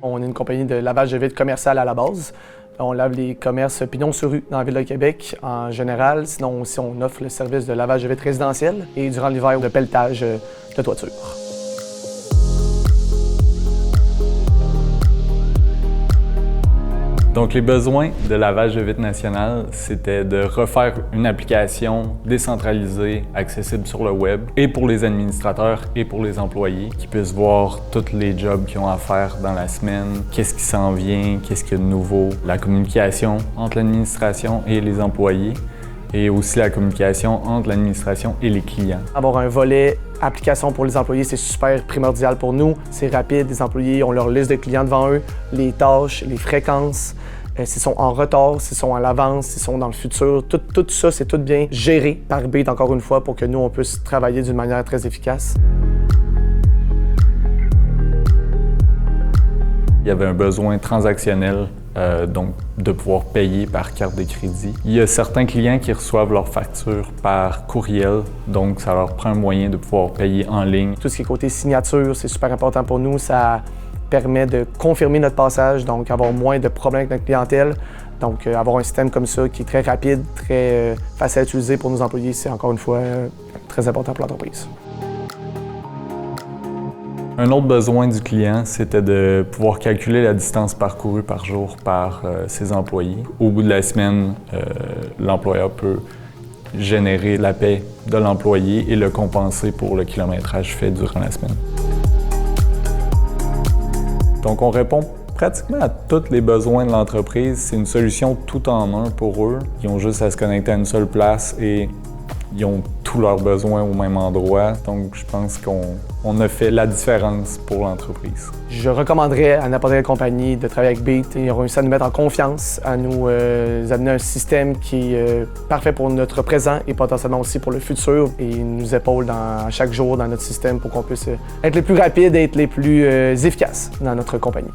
On est une compagnie de lavage de vitres commercial à la base. On lave les commerces pignon sur rue dans la ville de Québec en général. Sinon aussi, on offre le service de lavage de vitres résidentiel et durant l'hiver, de pelletage de toiture. Donc les besoins de lavage de vitres national, c'était de refaire une application décentralisée, accessible sur le web, et pour les administrateurs et pour les employés, qui puissent voir tous les jobs qu'ils ont à faire dans la semaine, qu'est-ce qui s'en vient, qu'est-ce qu'il y a de nouveau, la communication entre l'administration et les employés, et aussi la communication entre l'administration et les clients. Avoir un volet application pour les employés, c'est super primordial pour nous. C'est rapide, les employés ont leur liste de clients devant eux, les tâches, les fréquences, s'ils sont en retard, s'ils sont à l'avance, s'ils sont dans le futur. Tout ça, c'est tout bien géré par Beat, encore une fois, pour que nous, on puisse travailler d'une manière très efficace. Il y avait un besoin transactionnel, donc de pouvoir payer par carte de crédit. Il y a certains clients qui reçoivent leurs factures par courriel, donc ça leur prend un moyen de pouvoir payer en ligne. Tout ce qui est côté signature, c'est super important pour nous. Ça permet de confirmer notre passage, donc avoir moins de problèmes avec notre clientèle. Donc avoir un système comme ça qui est très rapide, très facile à utiliser pour nos employés, c'est encore une fois très important pour l'entreprise. Un autre besoin du client, c'était de pouvoir calculer la distance parcourue par jour par ses employés. Au bout de la semaine, l'employeur peut générer la paie de l'employé et le compenser pour le kilométrage fait durant la semaine. Donc, on répond pratiquement à tous les besoins de l'entreprise. C'est une solution tout en un pour eux. Ils ont juste à se connecter à une seule place et ils ont tous leurs besoins au même endroit. Donc, je pense qu'on a fait la différence pour l'entreprise. Je recommanderais à n'importe quelle compagnie de travailler avec Beat. Ils ont réussi à nous mettre en confiance, à nous amener un système qui est parfait pour notre présent et potentiellement aussi pour le futur. Et ils nous épaulent chaque jour dans notre système pour qu'on puisse être les plus rapides et être les plus efficaces dans notre compagnie.